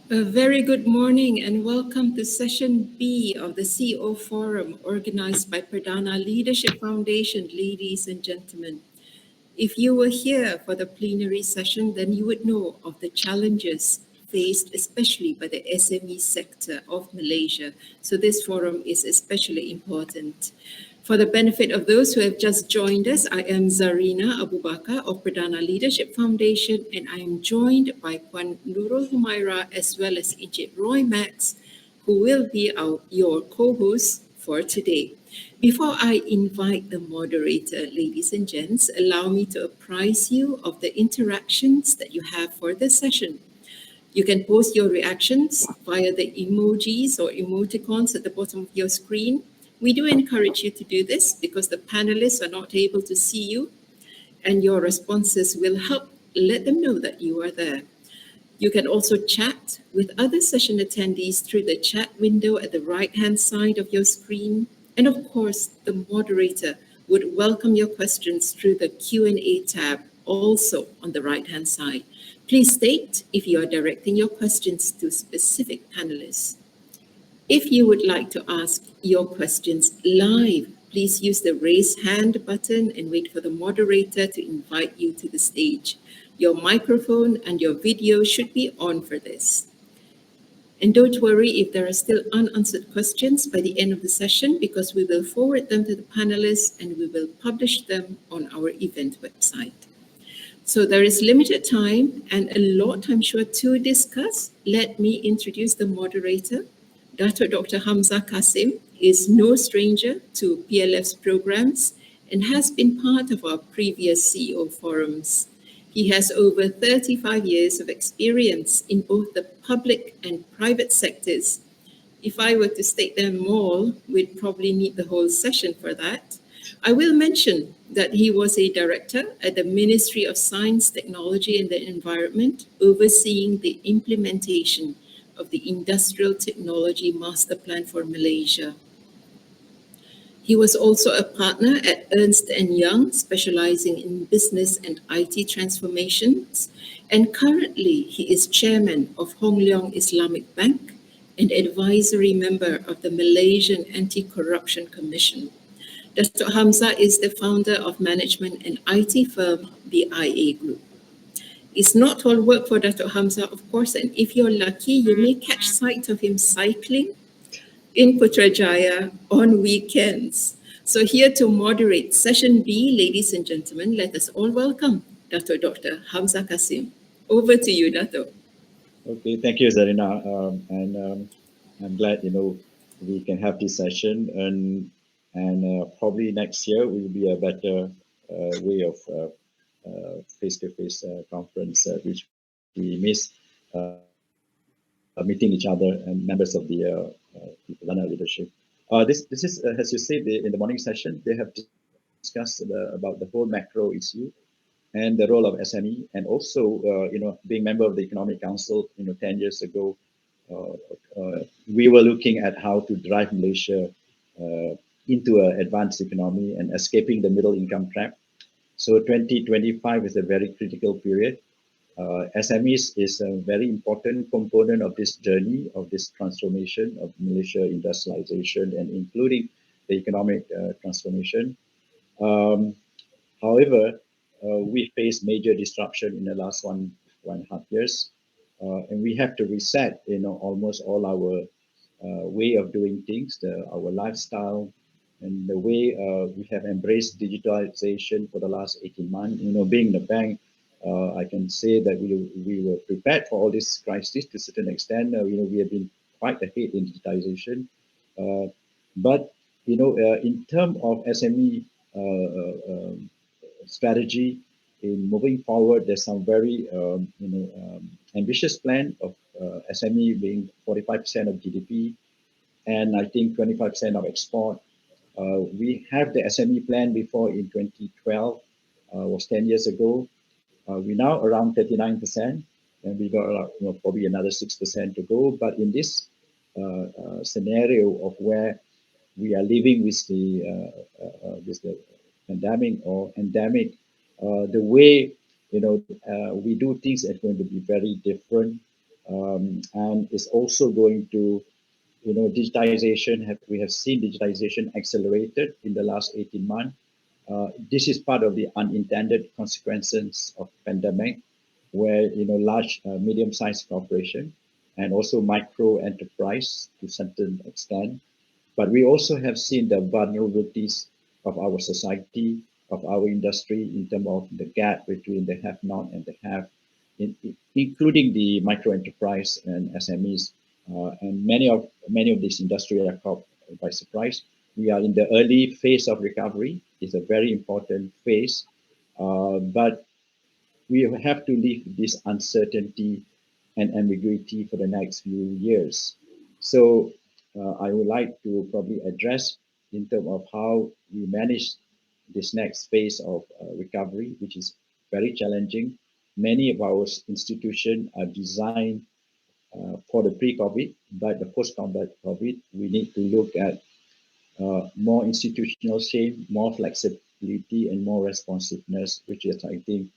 A very good morning and welcome to session B of the CEO Forum organized by Perdana Leadership Foundation, ladies and gentlemen. If you were here for the plenary session, then you would know of the challenges faced especially by the SME sector of Malaysia. So this forum is especially important. For the benefit of those who have just joined us, I am Zarina Abu Bakar of Perdana Leadership Foundation, and I am joined by Puan Nurul Humaira as well as Encik Roy Max, who will be your co-hosts for today. Before I invite the moderator, ladies and gents, allow me to apprise you of the interactions that you have for this session. You can post your reactions via the emojis or emoticons at the bottom of your screen. We do encourage you to do this because the panelists are not able to see you, and your responses will help let them know that you are there. You can also chat with other session attendees through the chat window at the right-hand side of your screen. And of course, the moderator would welcome your questions through the Q&A tab, also on the right-hand side. Please state if you are directing your questions to specific panelists. If you would like to ask your questions live, please use the raise hand button and wait for the moderator to invite you to the stage. Your microphone and your video should be on for this. And don't worry if there are still unanswered questions by the end of the session, because we will forward them to the panelists and we will publish them on our event website. So there is limited time and a lot, I'm sure, to discuss. Let me introduce the moderator. Datuk Dr Hamzah Kassim is no stranger to PLF's programs and has been part of our previous CEO forums. He has over 35 years of experience in both the public and private sectors. If I were to state them all, we'd probably need the whole session for that. I will mention that he was a director at the Ministry of Science, Technology and the Environment, overseeing the implementation of the Industrial Technology Master Plan for Malaysia. He was also a partner at Ernst & Young, specializing in business and IT transformations, and currently he is chairman of Hong Leong Islamic Bank and advisory member of the Malaysian Anti-Corruption Commission. Datuk Hamzah is the founder of management and IT firm, the IA Group. It's not all work for Datuk Hamzah, of course, and if you're lucky, you may catch sight of him cycling in Putrajaya on weekends. So here to moderate session B, ladies and gentlemen, let us all welcome Datuk Dr Hamzah Kassim. Over to you, Datuk. Okay, thank you, Zarina. I'm glad, we can have this session, and probably next year will be a better way of face-to-face conference, which we miss meeting each other and members of the Perdana leadership. This is, as you said, in the morning session, they have discussed about the whole macro issue and the role of SME, and also, being member of the Economic Council, 10 years ago, we were looking at how to drive Malaysia into an advanced economy and escaping the middle income trap. So 2025 is a very critical period. SMEs is a very important component of this journey, of this transformation of Malaysia industrialization, and including the economic transformation. However, we faced major disruption in the last one and a half years, and we have to reset, almost all our way of doing things, our lifestyle, and the way we have embraced digitalization for the last 18 months. Being the bank, I can say that we were prepared for all this crisis to a certain extent. We have been quite ahead in digitization, but in terms of SME strategy in moving forward, there's some very ambitious plan of SME being 45% of GDP, and I think 25% of export. We have the SME plan before in 2012, was 10 years ago. We're now around 39%, and we got probably another 6% to go. But in this scenario of where we are living with the pandemic or endemic, the way we do things is going to be very different. and is also going to, digitization. We have seen digitization accelerated in the last 18 months. This is part of the unintended consequences of pandemic, where large, medium-sized corporation and also micro enterprise to certain extent. But we also have seen the vulnerabilities of our society, of our industry, in terms of the gap between the have-not and the have, including the micro enterprise and SMEs. And many of these industries are caught by surprise. We are in the early phase of recovery. It's a very important phase, but we have to live with this uncertainty and ambiguity for the next few years. So I would like to probably address in terms of how we manage this next phase of recovery, which is very challenging. Many of our institutions are designed for the pre-COVID, but the post-COVID, we need to look at more institutional shape, more flexibility, and more responsiveness, which is, I think,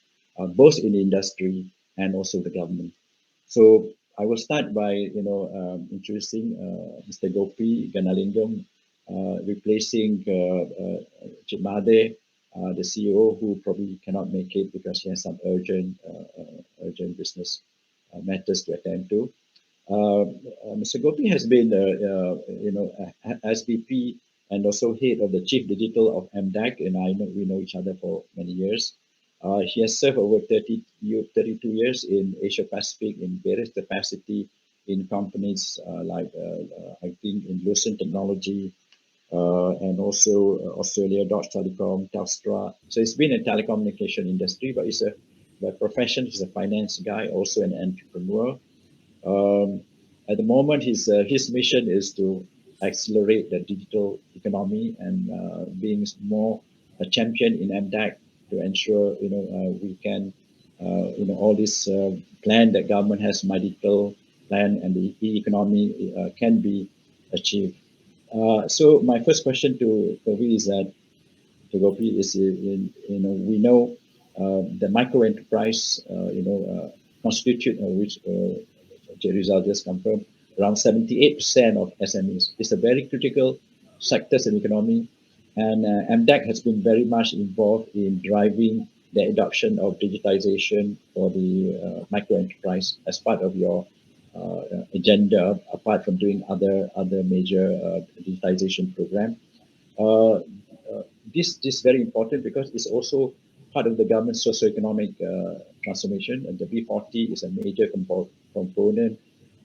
both in the industry and also the government. So I will start by, introducing Mr. Gopi Ganesalingam, replacing Cik Made, the CEO, who probably cannot make it because he has some urgent business matters to attend to. Mr. Gopi has been, SVP and also head of the Chief Digital of MDEC, and we know each other for many years. He has served over 32 years in Asia Pacific in various capacity in companies like, I think, in Lucent Technology, and also Australia, Deutsche Telekom, Telstra. So he's been in telecommunication industry, but by profession, he's a finance guy, also an entrepreneur. At the moment, his mission is to accelerate the digital economy and being more a champion in MDEC to ensure we can all this plan that government has, my digital plan and the e-economy can be achieved. So my first question to Gopi is that we know the micro enterprise constitute which Rizal just confirmed around 78% of SMEs. It's a very critical sectors in economy, and MDEC has been very much involved in driving the adoption of digitization for the micro enterprise as part of your agenda, apart from doing other major digitization program. This is very important because it's also part of the government's socio-economic transformation, and the B40 is a major component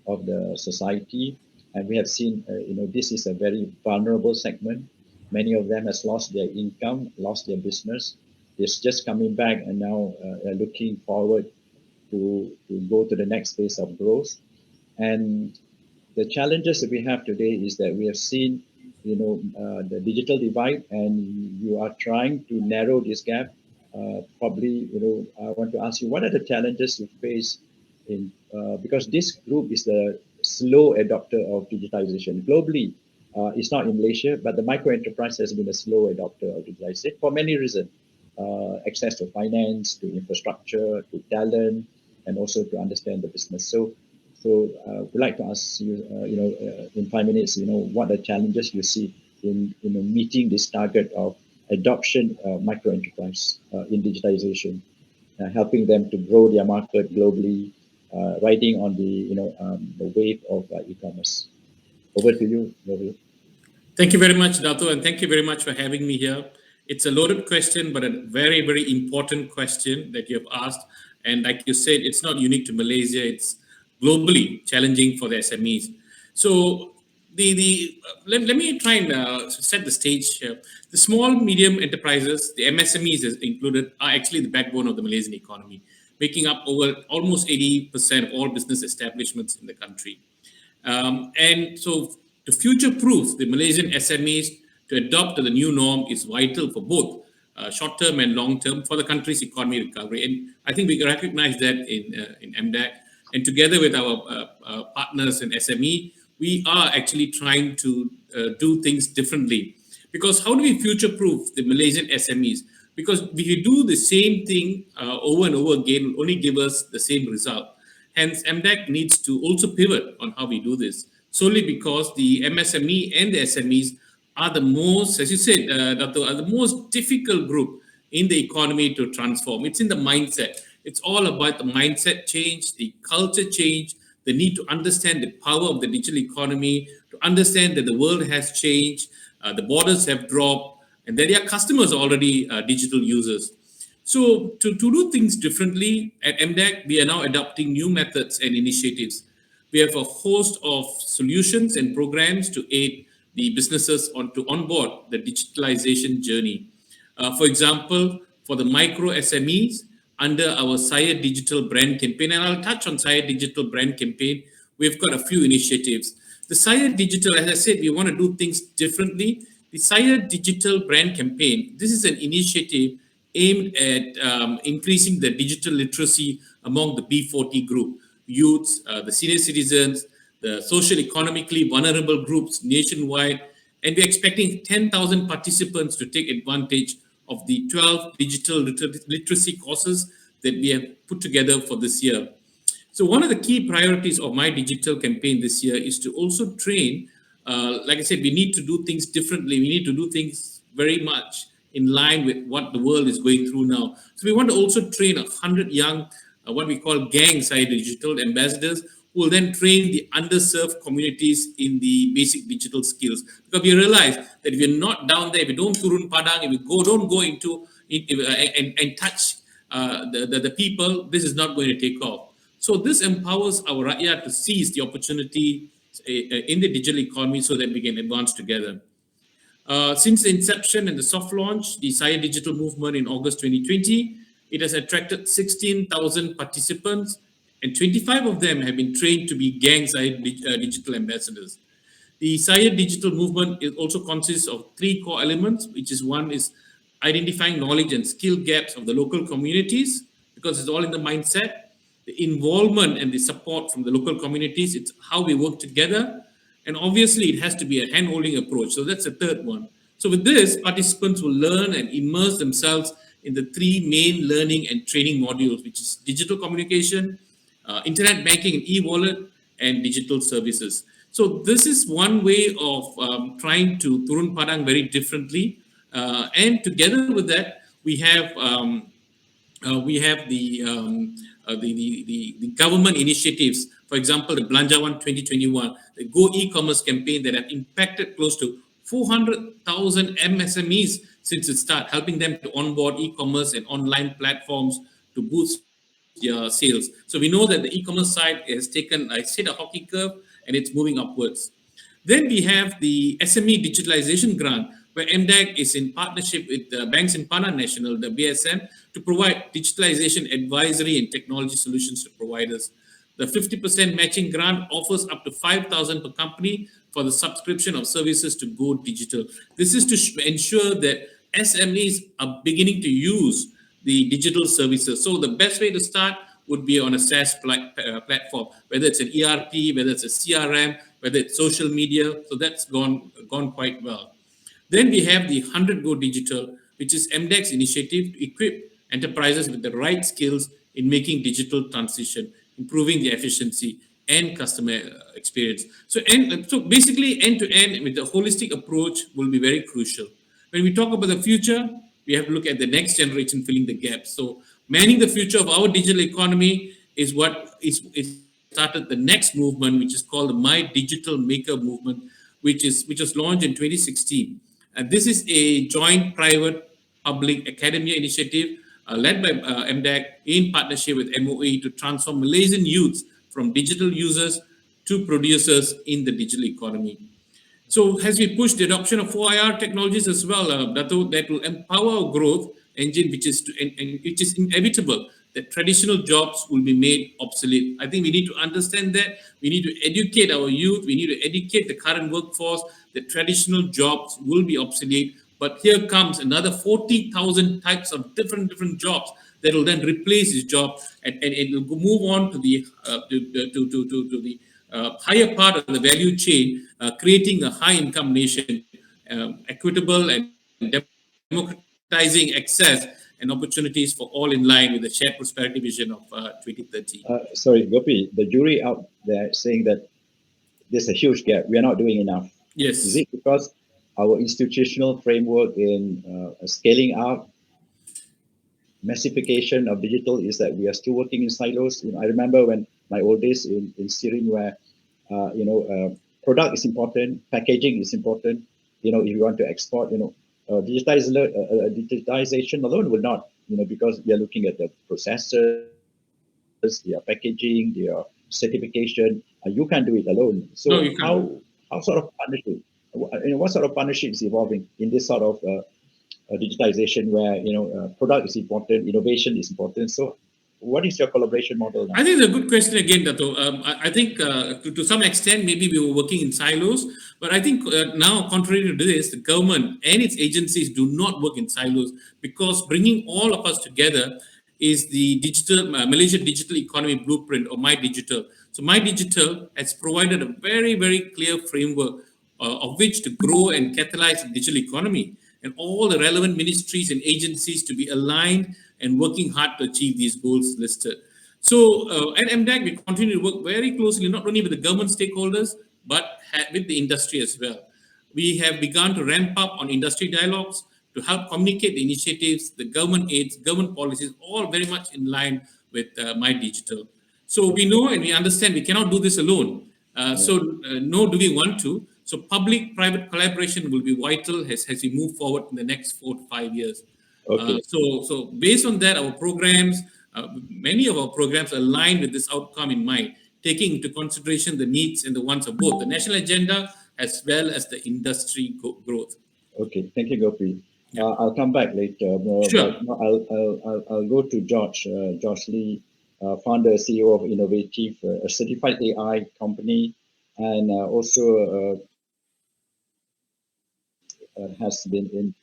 of the society. And we have seen, this is a very vulnerable segment. Many of them has lost their income, lost their business. It's just coming back and now looking forward to go to the next phase of growth. And the challenges that we have today is that we have seen, the digital divide, and you are trying to narrow this gap. Probably, I want to ask you, what are the challenges you face in because this group is the slow adopter of digitization globally. It's not in Malaysia, but the micro enterprise has been a slow adopter of digitization for many reasons. Access to finance, to infrastructure, to talent, and also to understand the business. So we'd like to ask you, in 5 minutes, what are the challenges you see in meeting this target of adoption micro enterprise in digitization, helping them to grow their market globally, riding on the wave of e-commerce. Over to you, Gopi. Thank you very much, Dato, and thank you very much for having me here. It's a loaded question, but a very, very important question that you have asked. And like you said, it's not unique to Malaysia. It's globally challenging for the SMEs. So let me try and set the stage here. The small, medium enterprises, the MSMEs is included, are actually the backbone of the Malaysian economy, making up over almost 80% of all business establishments in the country. And so to future-proof the Malaysian SMEs to adopt to the new norm is vital for both short-term and long-term for the country's economy recovery. And I think we recognize that in MDEC. And together with our partners in SME, we are actually trying to do things differently. Because how do we future-proof the Malaysian SMEs? Because if you do the same thing over and over again, it will only give us the same result. Hence, MDEC needs to also pivot on how we do this, solely because the MSME and the SMEs are the most, as you said, Dato, are the most difficult group in the economy to transform. It's in the mindset. It's all about the mindset change, the culture change, the need to understand the power of the digital economy, to understand that the world has changed, the borders have dropped, and that their customers are already digital users. So to do things differently at MDEC, we are now adopting new methods and initiatives. We have a host of solutions and programs to aid the businesses to onboard the digitalization journey. For example, for the micro SMEs, under our Sire Digital Brand Campaign, and I'll touch on Sire Digital Brand Campaign, we've got a few initiatives. The Sire Digital, as I said, we want to do things differently. The Sire Digital Brand Campaign, this is an initiative aimed at increasing the digital literacy among the B40 group, youths, the senior citizens, the social economically vulnerable groups nationwide. And we're expecting 10,000 participants to take advantage of the 12 digital literacy courses that we have put together for this year. So one of the key priorities of my digital campaign this year is to also train, like I said, we need to do things differently. We need to do things very much in line with what the world is going through now. So we want to also train 100 young, what we call gang side digital ambassadors, who will then train the underserved communities in the basic digital skills. Because we realize that if you're not down there, if you don't turun padang, if you don't go into and touch the people, this is not going to take off. So this empowers our rakyat to seize the opportunity in the digital economy so that we can advance together. Since the inception and the soft launch, the Sire Digital Movement in August 2020, it has attracted 16,000 participants, and 25 of them have been trained to be gang Sire digital ambassadors. The Sire Digital Movement also consists of three core elements, which is one is identifying knowledge and skill gaps of the local communities, because it's all in the mindset. The involvement and the support from the local communities, it's how we work together. And obviously, it has to be a hand-holding approach. So that's the third one. So with this, participants will learn and immerse themselves in the three main learning and training modules, which is digital communication, internet banking and e-wallet, and digital services. So this is one way of trying to turun padang very differently. And together with that, we have the government initiatives. For example, the Belanjawan 2021, the Go e-commerce campaign that have impacted close to 400,000 MSMEs since its start, helping them to onboard e-commerce and online platforms to boost their sales. So we know that the e-commerce side has taken, I said, a hockey curve, and it's moving upwards. Then we have the SME digitalization grant, where MDEC is in partnership with the Banks in Pana National, the BSN, to provide digitalization advisory and technology solutions to providers. The 50% matching grant offers up to 5,000 per company for the subscription of services to go digital. This is to ensure that SMEs are beginning to use the digital services. So the best way to start would be on a SaaS platform, whether it's an ERP, whether it's a CRM, whether it's social media. So that's gone quite well. Then we have the 100 Go Digital, which is MDEC's initiative to equip enterprises with the right skills in making digital transition, improving the efficiency and customer experience. So basically, end to end with the holistic approach will be very crucial. When we talk about the future, we have to look at the next generation filling the gaps. So manning the future of our digital economy is what is started the next movement, which is called the My Digital Maker movement, which was launched in 2016. And this is a joint private public academia initiative led by MDEC in partnership with MOE to transform Malaysian youths from digital users to producers in the digital economy. So as we push the adoption of 4IR technologies as well, that will empower our growth engine, which is inevitable that traditional jobs will be made obsolete. I think we need to understand that. We need to educate our youth. We need to educate the current workforce that traditional jobs will be obsolete. But here comes another 40,000 types of different jobs that will then replace his job, and it will move on to the higher part of the value chain, creating a high-income nation, equitable and democratizing access to the and opportunities for all in line with the shared prosperity vision of 2030. Sorry, Gopi, the jury out there saying that there's a huge gap. We are not doing enough. Is Yes. it because our institutional framework in scaling up, massification of digital is that we are still working in silos? I remember when my old days in Syrian where, product is important, packaging is important. If you want to export, digitization alone will not, because we are looking at the processes, their packaging, their certification. You can't do it alone. No, So you can't. how sort of partnership? What sort of partnership is evolving in this sort of digitization where product is important, innovation is important. So, what is your collaboration model now? I think it's a good question again, Dato. I think to some extent, maybe we were working in silos, but I think now, contrary to this, the government and its agencies do not work in silos because bringing all of us together is the digital Malaysia Digital Economy Blueprint, or My Digital. So My Digital has provided a very, very clear framework of which to grow and catalyze the digital economy, and all the relevant ministries and agencies to be aligned and working hard to achieve these goals listed. So at MDEC, we continue to work very closely, not only with the government stakeholders, but with the industry as well. We have begun to ramp up on industry dialogues to help communicate the initiatives, the government aids, government policies, all very much in line with My Digital. So we know and we understand we cannot do this alone. Nor do we want to. So public-private collaboration will be vital as we move forward in the next 4 to 5 years. Okay. So based on that, our programs, many of our programs align with this outcome in mind, taking into consideration the needs and the wants of both the national agenda as well as the industry growth. Okay. Thank you, Gopi. I'll come back later. Sure. But I'll go to George. George Lee, founder, CEO of Innovative, a certified AI company, and also has been in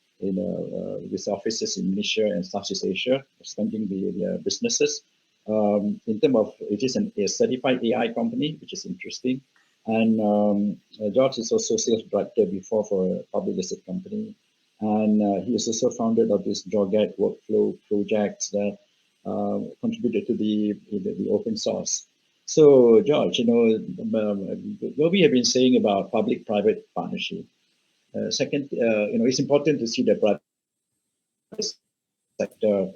with offices in Malaysia and Southeast Asia, expanding their businesses. In terms of, it is a certified AI company, which is interesting. And George is also sales director before for a public listed company. And he is also founder of this Jorget workflow projects that contributed to the open source. So George, what we have been saying about public-private partnership. Second, it's important to see the private sector.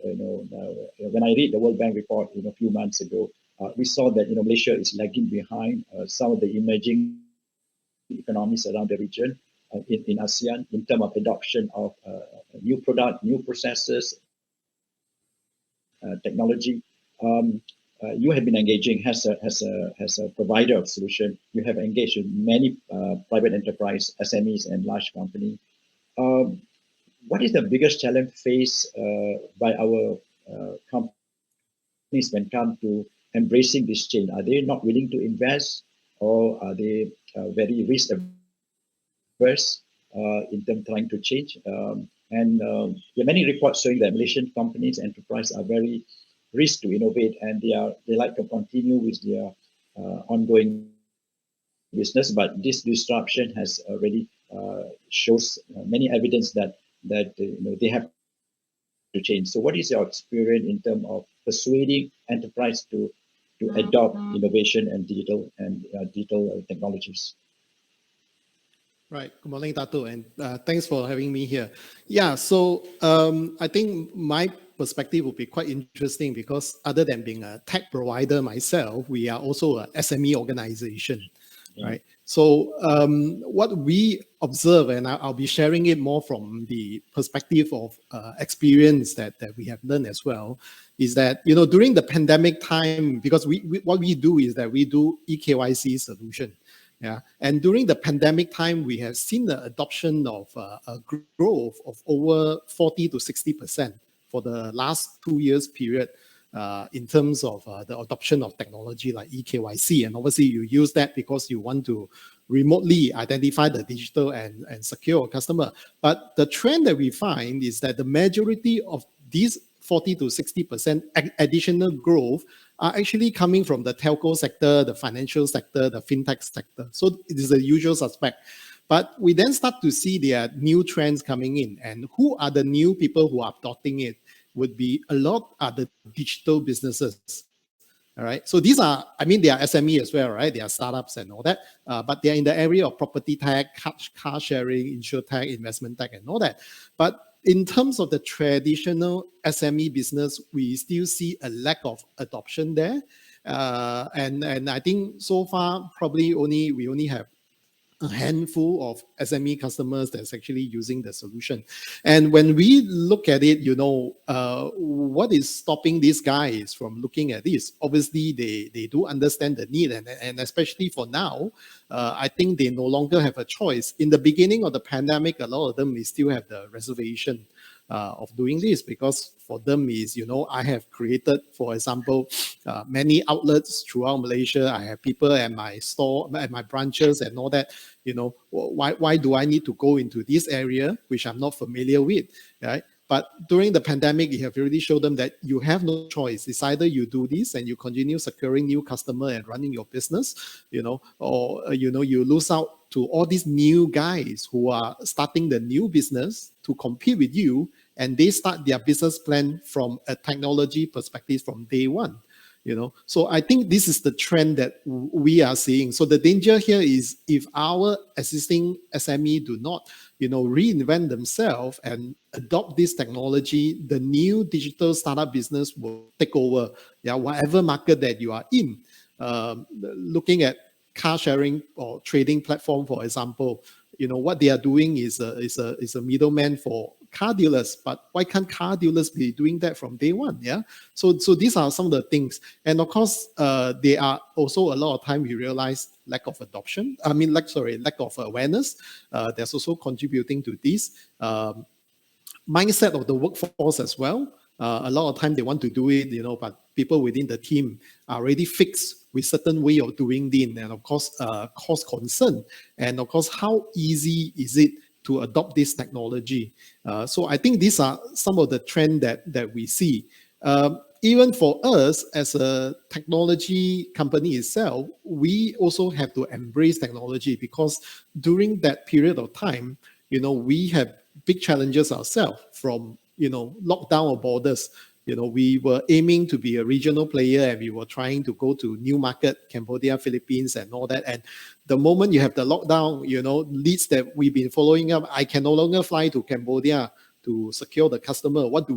When I read the World Bank report, a few months ago, we saw that Malaysia is lagging behind some of the emerging economies around the region in ASEAN in terms of adoption of new product, new processes, technology. You have been engaging as a provider of solution. You have engaged with many private enterprise, SMEs, and large company. What is the biggest challenge faced by our companies when it comes to embracing this change? Are they not willing to invest, or are they very risk averse in terms of trying to change? And there are many reports showing that Malaysian companies, enterprise are very risk to innovate, and they like to continue with their ongoing business. But this disruption has already shows many evidence that they have to change. So, what is your experience in terms of persuading enterprise to adopt innovation and digital technologies? Right. Good morning, Dato, and thanks for having me here. Yeah, so I think my perspective will be quite interesting because other than being a tech provider myself, we are also a SME organization, right? So what we observe, and I'll be sharing it more from the perspective of experience that we have learned as well, is that, during the pandemic time, because what we do is that we do eKYC solution. Yeah, and during the pandemic time, we have seen the adoption of a growth of over 40 to 60% for the last 2 years period in terms of the adoption of technology like eKYC. And obviously, you use that because you want to remotely identify the digital and secure a customer. But the trend that we find is that the majority of these 40 to 60% additional growth are actually coming from the telco sector, the financial sector, the fintech sector. So it is the usual suspect. But we then start to see there are new trends coming in. And who are the new people who are adopting it? would be a lot are the digital businesses. All right. So these are, I mean, they are SME as well, right? They are startups and all that, but they're in the area of property tech, car sharing, insure tech, investment tech, and all that. But in terms of the traditional SME business, we still see a lack of adoption there. And I think so far, probably we only have a handful of SME customers that's actually using the solution. And when we look at it, what is stopping these guys from looking at this? Obviously, they do understand the need, and especially for now, I think they no longer have a choice. In the beginning of the pandemic, a lot of them, they still have the reservation of doing this, because for them is, I have created, for example, many outlets throughout Malaysia. I have people at my store, at my branches and all that. Why do I need to go into this area, which I'm not familiar with, right? But during the pandemic, you have already showed them that you have no choice. It's either you do this and you continue securing new customer and running your business, or you lose out to all these new guys who are starting the new business to compete with you, and they start their business plan from a technology perspective from day one. So I think this is the trend that we are seeing. So the danger here is, if our existing SME do not reinvent themselves and adopt this technology, the new digital startup business will take over whatever market that you are in. Looking at car sharing or trading platform, for example, what they are doing is a middleman for car dealers. But why can't car dealers be doing that from day one? Yeah. So these are some of the things. And of course, there are also a lot of time we realize lack of adoption. Lack of awareness. That's also contributing to this. Mindset of the workforce as well. A lot of time they want to do it, but people within the team are already fixed with certain way of doing it, and of course, cause concern. And of course, how easy is it to adopt this technology? So I think these are some of the trend that we see. Even for us as a technology company itself, we also have to embrace technology, because during that period of time, we have big challenges ourselves from, lockdown of borders. We were aiming to be a regional player, and we were trying to go to new market, Cambodia, Philippines, and all that. And the moment you have the lockdown, leads that we've been following up, I can no longer fly to Cambodia to secure the customer. What do?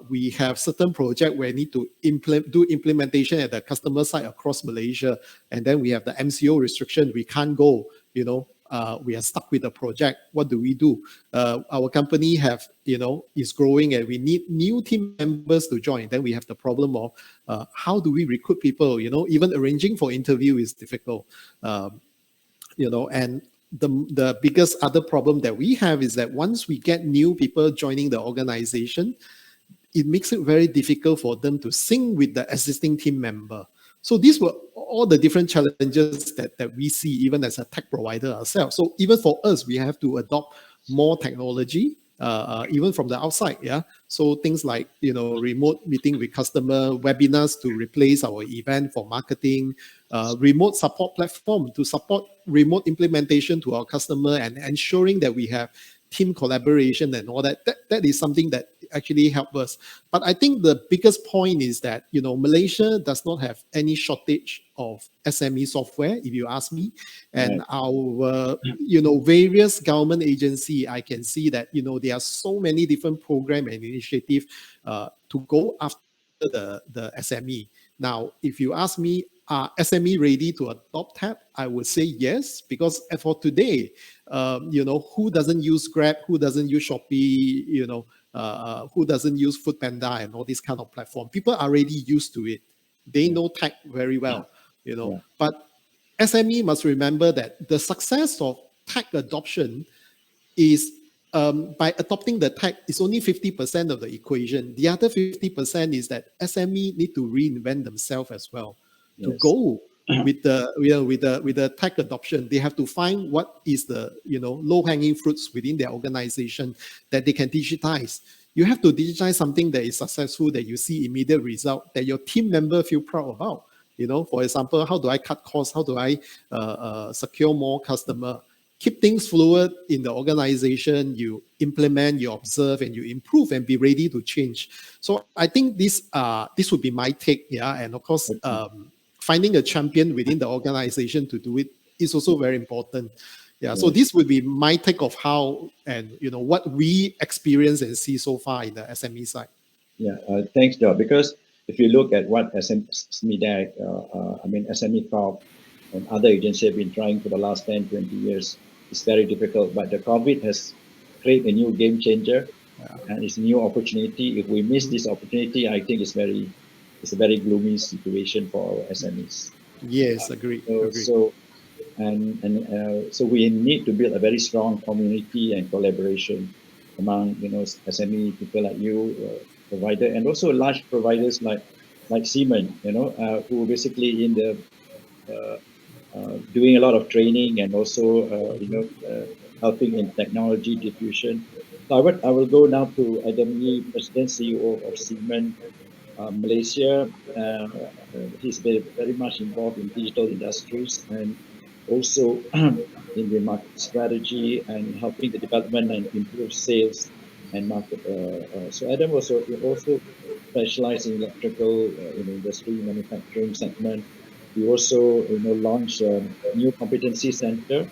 We have certain project where we need to do implementation at the customer side across Malaysia, and then we have the MCO restriction. We can't go. We are stuck with the project. What do we do? Our company is growing, and we need new team members to join. Then we have the problem of how do we recruit people? Even arranging for interview is difficult. And the biggest other problem that we have is that once we get new people joining the organization, it makes it very difficult for them to sync with the existing team member. So these were all the different challenges that we see even as a tech provider ourselves. So even for us, we have to adopt more technology, even from the outside. Yeah. So things like, remote meeting with customer, webinars to replace our event for marketing, remote support platform to support remote implementation to our customer, and ensuring that we have team collaboration and all that. That is something that actually help us. But I think the biggest point is that, Malaysia does not have any shortage of SME software, if you ask me. And our, various government agency, I can see that, there are so many different program and initiative to go after the SME. Now, if you ask me, are SME ready to adopt TAP? I would say yes, because for today, who doesn't use Grab, who doesn't use Shopee, who doesn't use Foodpanda and all these kind of platform? People are already used to it. They know tech very well, But SME must remember that the success of tech adoption is by adopting the tech is only 50% of the equation. The other 50% is that SME need to reinvent themselves as well. To go with the tech adoption. They have to find what is the low-hanging fruits within their organization that they can digitize. You have to digitize something that is successful, that you see immediate result, that your team member feel proud about. For example, how do I cut costs? How do I secure more customer? keep things fluid in the organization, you implement, you observe, and you improve and be ready to change. So I think this would be my take, yeah. And of course, finding a champion within the organization to do it is also very important. Yeah, so this would be my take of how and what we experience and see so far in the SME side. Yeah, thanks, Joe. Because if you look at what SMEDEC, SME Corp and other agencies have been trying for the last 10, 20 years, it's very difficult. But the COVID has created a new game changer, and it's a new opportunity. If we miss this opportunity, I think it's a very gloomy situation for our SMEs. Yes, agree. So we need to build a very strong community and collaboration among SME people like you, provider, and also large providers like Siemens, who basically in the doing a lot of training and also helping in technology diffusion. So I will go now to Adam Lee, President CEO of Siemens Malaysia. He's very much involved in digital industries and also in the market strategy and helping the development and improve sales and market. So Adam also specialized in electrical industry manufacturing segment. We also launched a new competency center,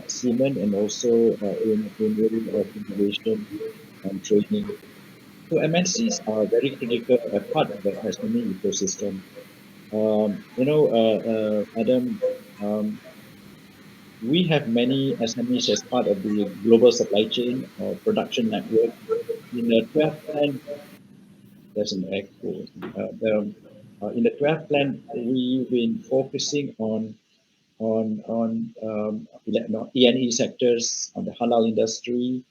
Siemens, and also in area of innovation and training. So MNCs are very critical part of the SME ecosystem. Adam, we have many SMEs as part of the global supply chain or production network. In the 12th plan, there's an echo. In the 12th plan, we've been focusing on E&E sectors, on the halal industry,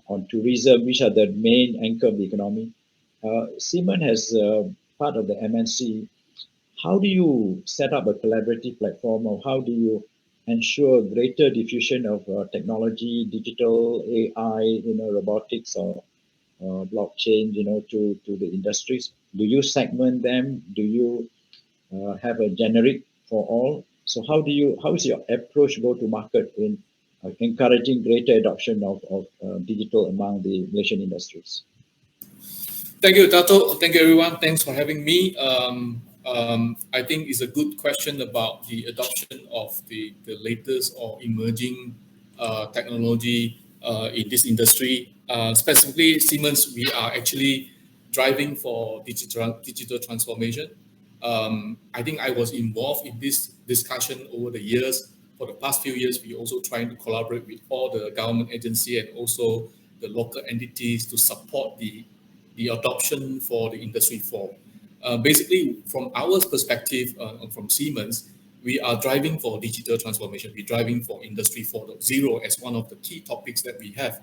on tourism, which are the main anchor of the economy. Siemens has part of the MNC. How do you set up a collaborative platform, or how do you ensure greater diffusion of technology, digital, AI, robotics or blockchain, to the industries? Do you segment them? Do you have a generic for all? So how is your approach go to market in encouraging greater adoption of digital among the Malaysian industries? Thank you, Tato. Thank you, everyone. Thanks for having me. I think it's a good question about the adoption of the latest or emerging technology in this industry. Specifically, Siemens, we are actually driving for digital transformation. I think I was involved in this discussion over the years. For the past few years, we also trying to collaborate with all the government agency and also the local entities to support the adoption for the Industry 4. Basically, from our perspective, from Siemens, we are driving for digital transformation. We're driving for Industry 4.0 as one of the key topics that we have.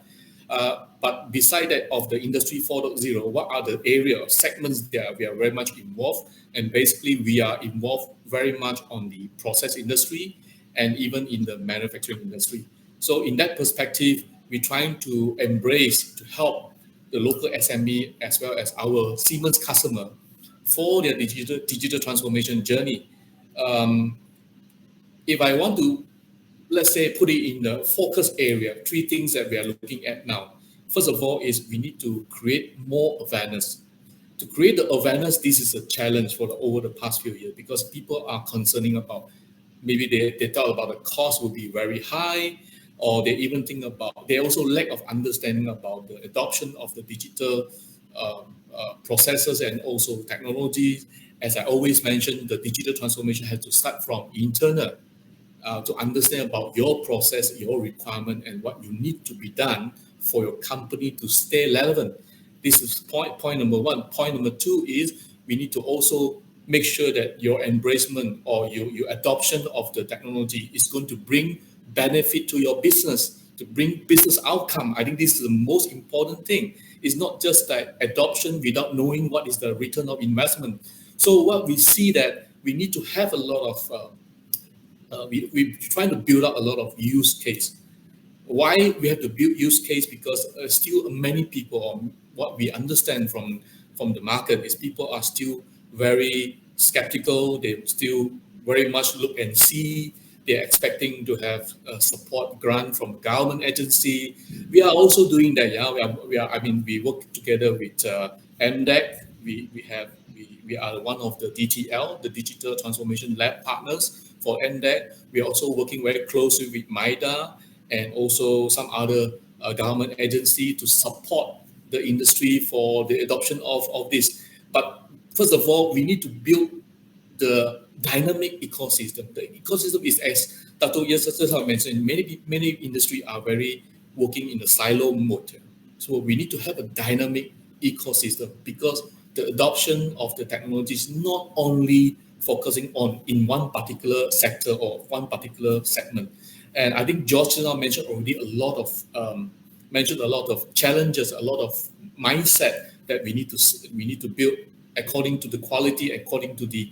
But beside that of the Industry 4.0, what are the area of segments that we are very much involved? And basically, we are involved very much on the process industry and even in the manufacturing industry. So in that perspective, we're trying to embrace, to help the local SME as well as our Siemens customer for their digital transformation journey. If I want to, let's say, put it in the focus area, three things that we are looking at now. First of all is we need to create more awareness. To create the awareness, this is a challenge over the past few years because people are concerning about, maybe they thought about the cost will be very high, or they even think about, they also lack of understanding about the adoption of the digital processes and also technologies. As I always mention, the digital transformation has to start from internal to understand about your process, your requirement, and what you need to be done for your company to stay relevant. This is point number one. Point number two is we need to also make sure that your embracement or your adoption of the technology is going to bring benefit to your business, to bring business outcome. I think this is the most important thing. It's not just that adoption without knowing what is the return of investment. So what we see that we need to have a lot of, we're trying to build up a lot of use case. Why we have to build use case? Because still many people, or what we understand from the market is people are still very skeptical. They still very much look and see. they're expecting to have a support grant from government agency. We are also doing that. Yeah, I mean, we work together with MDEC. We are one of the DTL, the Digital Transformation Lab partners for MDEC. We are also working very closely with MIDA and also some other government agency to support the industry for the adoption of this. But first of all, we need to build the dynamic ecosystem. The ecosystem is, as Datuk just mentioned, many industry are very working in the silo mode. So we need to have a dynamic ecosystem, because the adoption of the technology is not only focusing on in one particular sector or one particular segment. And I think George now mentioned already a lot of challenges, a lot of mindset that we need to build according to the quality, according to the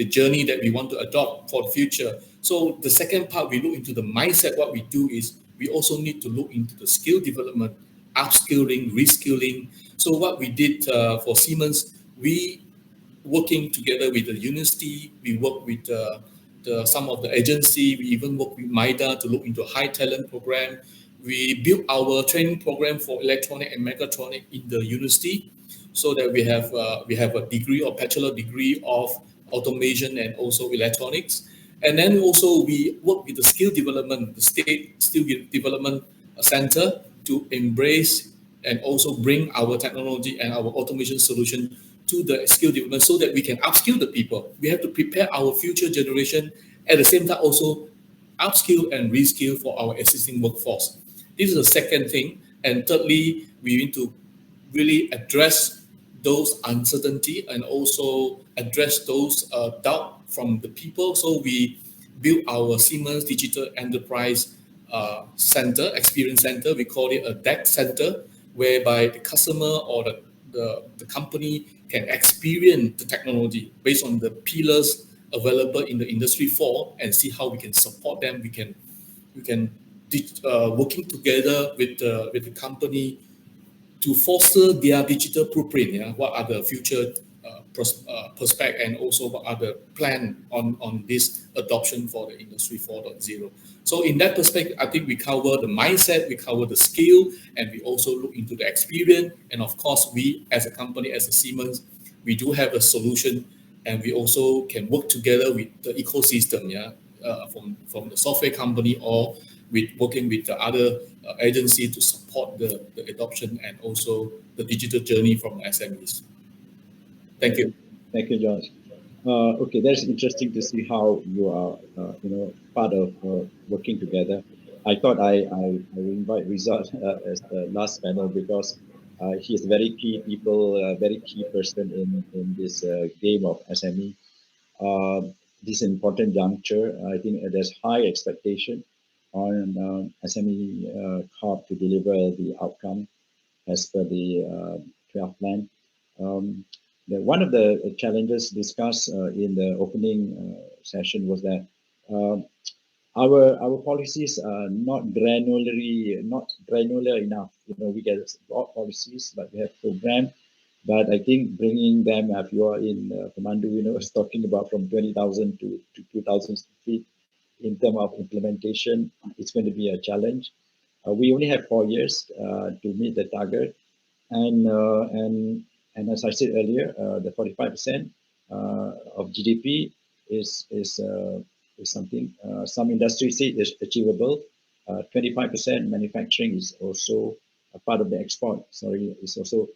journey that we want to adopt for the future. So the second part, we look into the mindset. What we do is we also need to look into the skill development, upskilling, reskilling. So what we did for Siemens, we working together with the university, we work with some of the agency, we even work with MIDA to look into high talent program. We built our training program for electronic and mechatronic in the university, so that we have a degree or bachelor degree of automation and also electronics. And then also we work with the skill development, the state skill development center, to embrace and also bring our technology and our automation solution to the skill development, so that we can upskill the people. We have to prepare our future generation, at the same time also upskill and reskill for our existing workforce. This is the second thing. And thirdly, we need to really address those uncertainty and also address those doubt from the people. So we built our Siemens Digital Enterprise Center, Experience Center. We call it a DEC Center, whereby the customer or the company can experience the technology based on the pillars available in the Industry 4 and see how we can support them. We can working together with the company to foster their digital blueprint. Yeah, what are the future prospect, and also what are the plan on this adoption for the Industry 4.0. So in that perspective, I think we cover the mindset, we cover the skill, and we also look into the experience. And of course, we as a company, as a Siemens, we do have a solution, and we also can work together with the ecosystem, from the software company or with working with the other agency to support the adoption and also the digital journey from SMEs. Thank you. Thank you, George. Okay, that's interesting to see how you are, part of working together. I thought I will invite Rizal as the last panel, because he is a very key very key person in this game of SME. This is an important juncture. I think there's high expectation on SME Corp to deliver the outcome as per the 12 plan. One of the challenges discussed in the opening session was that our policies are not granular enough. We get broad policies, but we have program. But I think bringing them, if you are in Kamandu, is talking about from 20,000 to 2,000 feet in terms of implementation, it's going to be a challenge. We only have 4 years to meet the target, and as I said earlier, the 45% of GDP is something some industries say is achievable. 25% manufacturing is also a part of the export. Sorry, it's also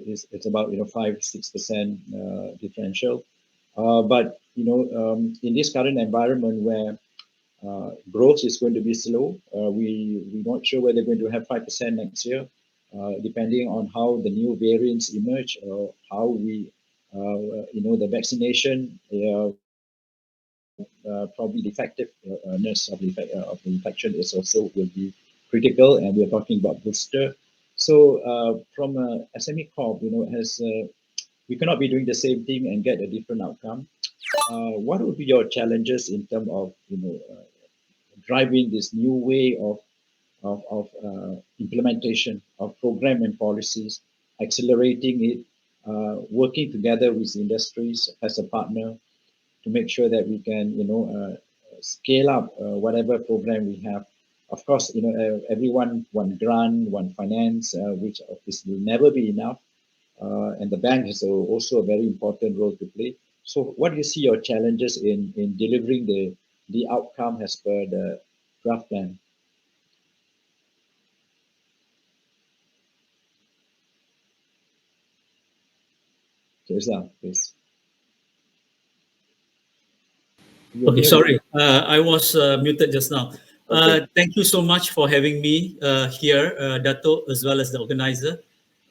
it's about 5-6% differential. But in this current environment where growth is going to be slow, we're not sure whether we're going to have 5% next year, depending on how the new variants emerge, or how we, the vaccination, probably the effectiveness of the infection is also will be critical, and we're talking about booster. So from a SME Corp, we cannot be doing the same thing and get a different outcome. What would be your challenges in terms of driving this new way of implementation of program and policies, accelerating it, working together with industries as a partner to make sure that we can scale up whatever program we have. Of course, everyone want grant, want finance, which obviously will never be enough. And the bank has also a very important role to play. So what do you see your challenges in delivering the outcome as per the draft plan? Rizal, please. You're Okay, muted. sorry, I was muted just now. Okay. Thank you so much for having me here, Dato, as well as the organizer.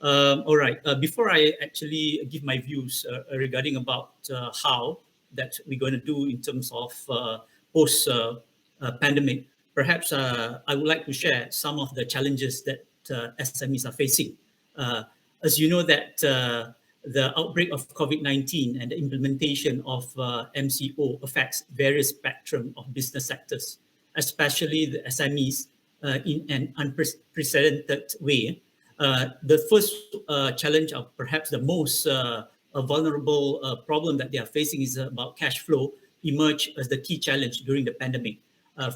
All right, before I actually give my views regarding about how that we're going to do in terms of post-pandemic, perhaps I would like to share some of the challenges that SMEs are facing. As you know that the outbreak of COVID-19 and the implementation of MCO affects various spectrum of business sectors, especially the SMEs in an unprecedented way. The first challenge, or perhaps the most vulnerable problem that they are facing, is about cash flow, emerged as the key challenge during the pandemic,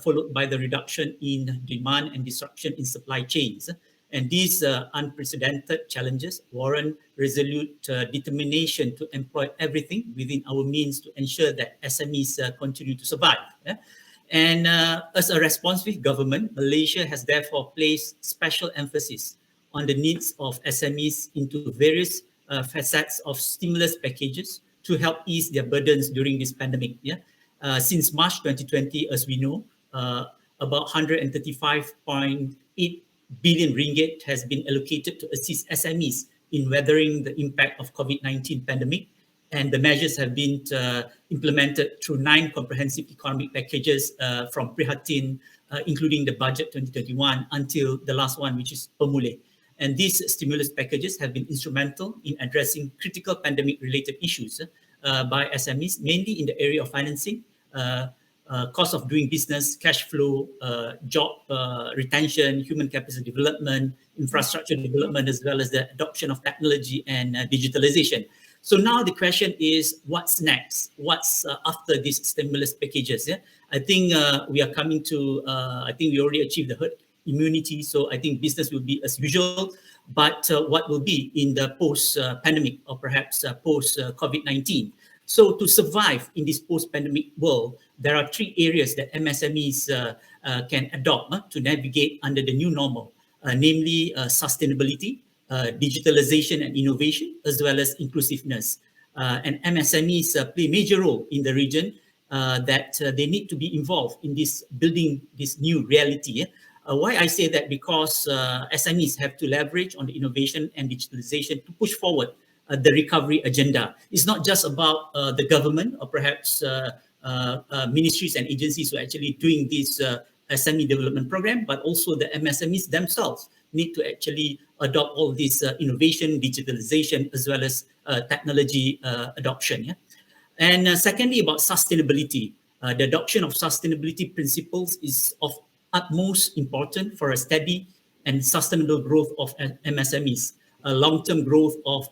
followed by the reduction in demand and disruption in supply chains. And these unprecedented challenges warrant resolute determination to employ everything within our means to ensure that SMEs continue to survive. And as a responsive government, Malaysia has therefore placed special emphasis on the needs of SMEs into various facets of stimulus packages to help ease their burdens during this pandemic. Since March 2020, as we know, about 135.8 billion ringgit has been allocated to assist SMEs in weathering the impact of COVID-19 pandemic. And the measures have been implemented through 9 comprehensive economic packages from Prihatin, including the budget 2021 until the last one, which is Pemulih. And these stimulus packages have been instrumental in addressing critical pandemic-related issues by SMEs, mainly in the area of financing, cost of doing business, cash flow, job retention, human capital development, infrastructure development, as well as the adoption of technology and digitalisation. So now the question is, what's next? What's after these stimulus packages? I think we are coming to, I think we already achieved the herd immunity. So I think business will be as usual. But what will be in the post-pandemic or perhaps post-COVID-19? So to survive in this post-pandemic world, there are 3 areas that MSMEs can adopt to navigate under the new normal, namely sustainability, digitalization and innovation, as well as inclusiveness. And MSMEs play a major role in the region that they need to be involved in this building this new reality. Why I say that? Because SMEs have to leverage on the innovation and digitalization to push forward the recovery agenda. It's not just about the government or perhaps ministries and agencies who are actually doing this SME development program, but also the MSMEs themselves need to actually adopt all this innovation, digitalization, as well as technology adoption. And secondly, about sustainability. The adoption of sustainability principles is of utmost important for a steady and sustainable growth of MSMEs. Long-term growth of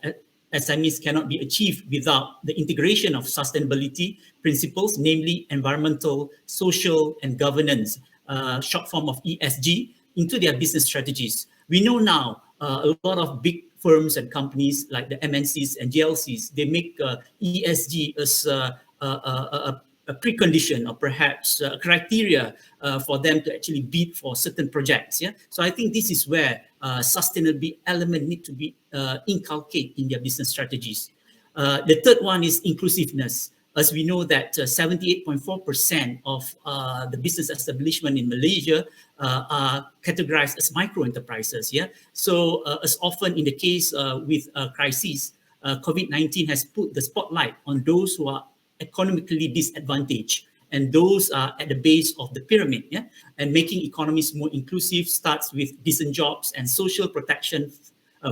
SMEs cannot be achieved without the integration of sustainability principles, namely environmental, social, and governance, short form of ESG, into their business strategies. We know now a lot of big firms and companies like the MNCs and GLCs, they make ESG as a precondition or perhaps a criteria for them to actually bid for certain projects. So I think this is where sustainability element need to be inculcated in their business strategies. The third one is inclusiveness. As we know that 78.4% of the business establishment in Malaysia are categorized as micro enterprises. So as often in the case with crises, COVID-19 has put the spotlight on those who are economically disadvantaged, and those are at the base of the pyramid. And making economies more inclusive starts with decent jobs and social protection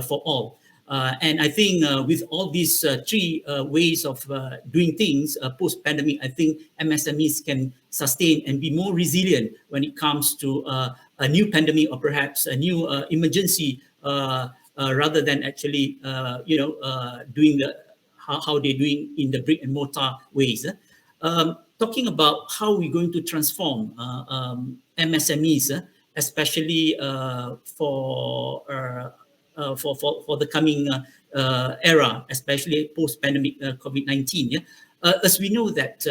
for all. And I think with all these 3 ways of doing things post-pandemic, I think MSMEs can sustain and be more resilient when it comes to a new pandemic or perhaps a new emergency, rather than actually, doing how they're doing in the brick and mortar ways. talking about how we're going to transform MSMEs, especially for the coming era, especially post-pandemic COVID-19. Yeah? As we know that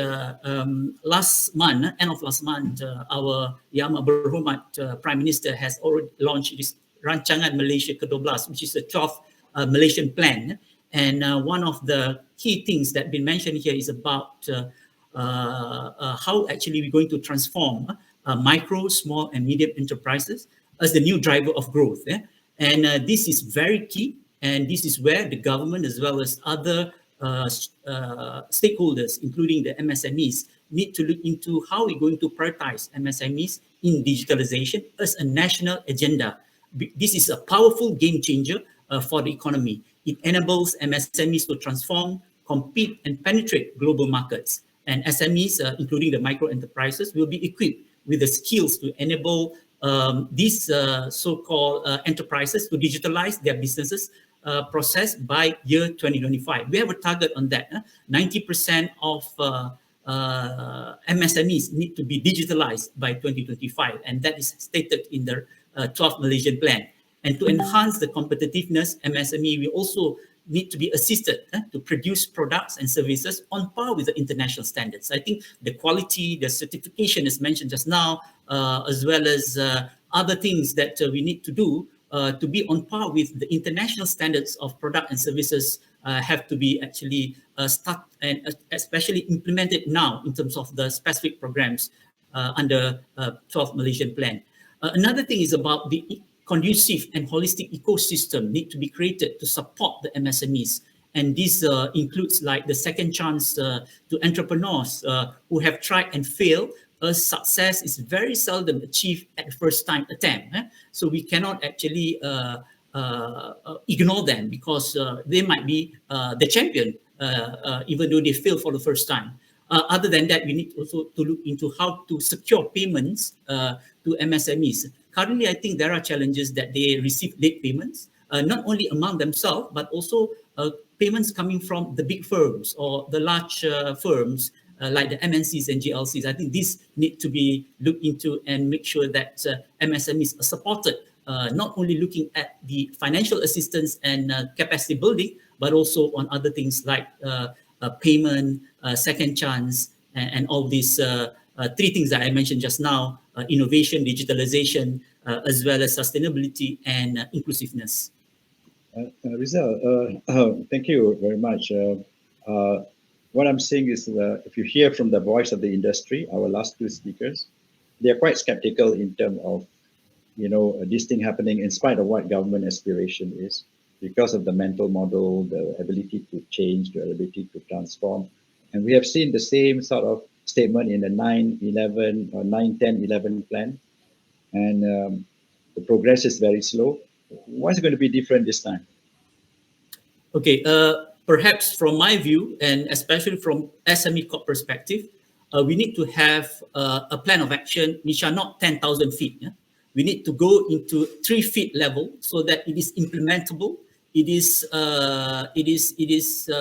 last month, end of last month, our Yang Berhormat Prime Minister has already launched this Rancangan Malaysia ke-12, which is the 12th Malaysian plan. And one of the key things that been mentioned here is about how actually we're going to transform micro, small, and medium enterprises as the new driver of growth. And this is very key. And this is where the government, as well as other stakeholders, including the MSMEs, need to look into how we're going to prioritize MSMEs in digitalization as a national agenda. This is a powerful game changer for the economy. It enables MSMEs to transform, compete, and penetrate global markets. And SMEs, including the micro enterprises, will be equipped with the skills to enable these so-called enterprises to digitalize their businesses process by year 2025. We have a target on that. 90% of MSMEs need to be digitalized by 2025, and that is stated in the 12th Malaysian plan. And to enhance the competitiveness, MSME will also need to be assisted to produce products and services on par with the international standards. I think the quality, the certification is mentioned just now, as well as other things that we need to do to be on par with the international standards of product and services have to be actually start and especially implemented now in terms of the specific programs under 12th Malaysian plan. Another thing is about the conducive and holistic ecosystem need to be created to support the MSMEs. And this includes like the second chance to entrepreneurs who have tried and failed, as success is very seldom achieved at the first time attempt. So we cannot actually ignore them, because they might be the champion, even though they fail for the first time. Other than that, we need also to look into how to secure payments to MSMEs. Currently, I think there are challenges that they receive late payments, not only among themselves, but also payments coming from the big firms or the large firms like the MNCs and GLCs. I think these need to be looked into and make sure that MSMEs are supported, not only looking at the financial assistance and capacity building, but also on other things like payment, second chance, and all these three things that I mentioned just now: innovation, digitalization, as well as sustainability and inclusiveness. Rizal, thank you very much. What I'm saying is if you hear from the voice of the industry, our last two speakers, they're quite skeptical in terms of, this thing happening in spite of what government aspiration is, because of the mental model, the ability to change, the ability to transform. And we have seen the same sort of statement in the 9-11 or 9-10-11 plan. And the progress is very slow. What's going to be different this time? Okay, perhaps from my view, and especially from SME Corp perspective, we need to have a plan of action which are not 10,000 feet. Yeah? We need to go into 3 feet level so that it is implementable. It is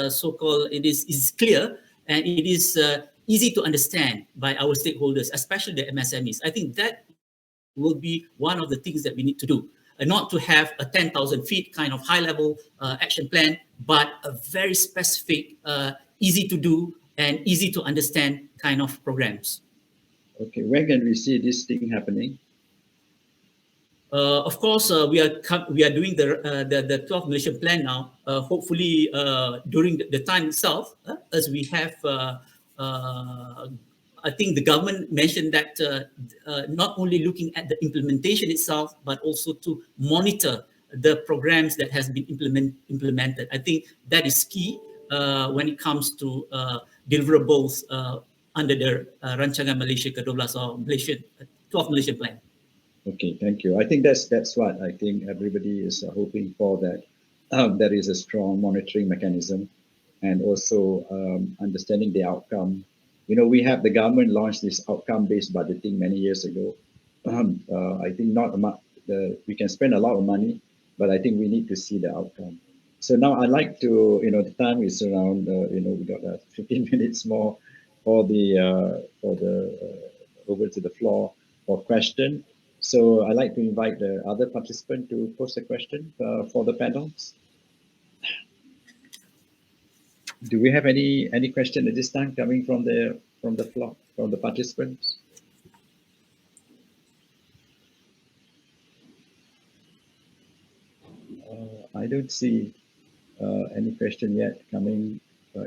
so-called, it is clear, and it is easy to understand by our stakeholders, especially the MSMEs. I think that will be one of the things that we need to do. Not to have a 10,000 feet kind of high-level action plan, but a very specific, easy to do and easy to understand kind of programs. Okay, when can we see this thing happening? Of course, we are doing the 12th Malaysian plan now. Hopefully, during the time itself, as we have. I think the government mentioned that not only looking at the implementation itself, but also to monitor the programs that has been implemented. I think that is key when it comes to deliverables under the Rancangan Malaysia ke-12 or 12th Malaysian plan. Okay, thank you. I think that's what I think everybody is hoping for, that there is a strong monitoring mechanism and also understanding the outcome. We have the government launched this outcome-based budgeting many years ago. I think we can spend a lot of money, but I think we need to see the outcome. So now I'd like to, the time is around, we got 15 minutes more. for the over to the floor for question. So I'd like to invite the other participant to pose a question for the panels. Do we have any question at this time coming from the floor, from the participants? I don't see any question yet coming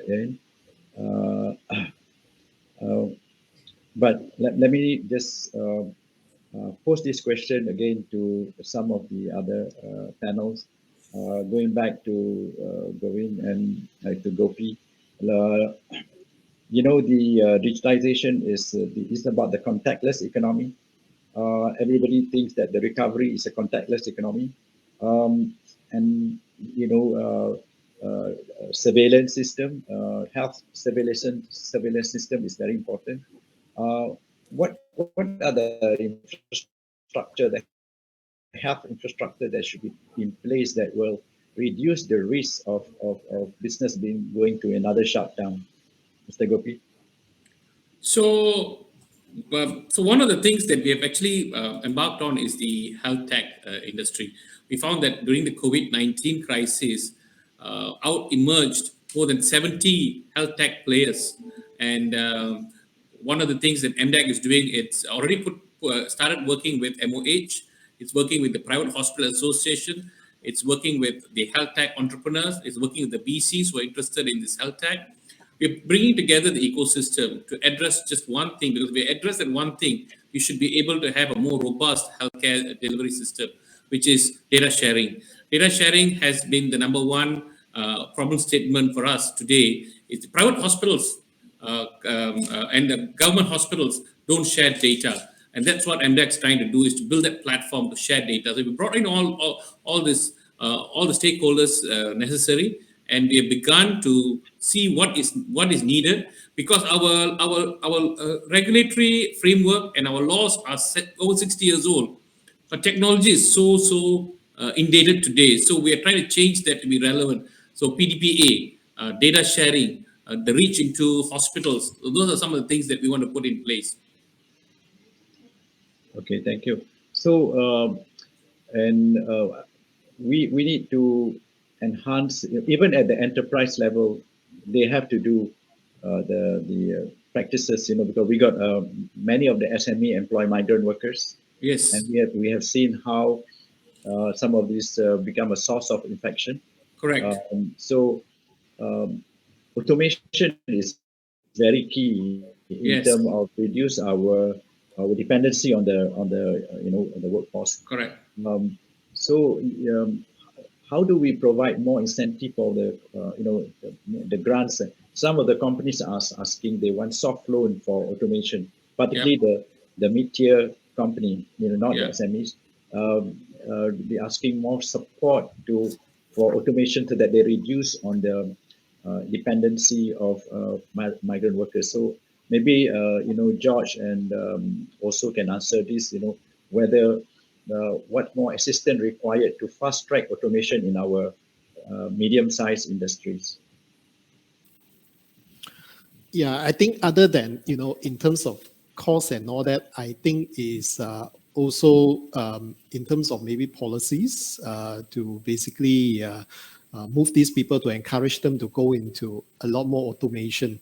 in. But let me just pose this question again to some of the other panels. Going back to Govin and to Gopi, the digitalization is about the contactless economy. Everybody thinks that the recovery is a contactless economy, and surveillance system, health surveillance system is very important. What are the infrastructure, the health infrastructure that should be in place that will reduce the risk of business going to another shutdown? Mr. Gopi? So, so one of the things that we have actually embarked on is the health tech industry. We found that during the COVID-19 crisis, out emerged more than 70 health tech players. And one of the things that MDEC is doing, it's already started working with MOH, it's working with the Private Hospital Association, it's working with the health tech entrepreneurs, it's working with the BCs who are interested in this health tech. We're bringing together the ecosystem to address just one thing, because if we address that one thing, we should be able to have a more robust healthcare delivery system, which is data sharing. Data sharing has been the number one problem statement for us today. It's the private hospitals and the government hospitals don't share data. And that's what MDEC is trying to do, is to build that platform to share data. So we brought in all the stakeholders necessary, and we have begun to see what is needed, because our regulatory framework and our laws are set over 60 years old, but technology is so indated today. So we are trying to change that to be relevant. So PDPA, data sharing, the reach into hospitals, those are some of the things that we want to put in place. Okay, thank you. So, we need to enhance, even at the enterprise level, they have to do the practices, because we got many of the SME employ migrant workers. Yes. And we have seen how some of these become a source of infection. Correct. So automation is very key in terms of reduce our dependency on the workforce. Correct. So how do we provide more incentive for the grants? Some of the companies are asking, they want soft loan for automation, particularly the mid-tier company, not the SMEs. They're asking more support for automation so that they reduce on the dependency of migrant workers. So maybe George and also can answer this. Whether what more assistance required to fast track automation in our medium-sized industries. Yeah, I think other than, in terms of cost and all that, I think is also in terms of maybe policies to basically move these people, to encourage them to go into a lot more automation.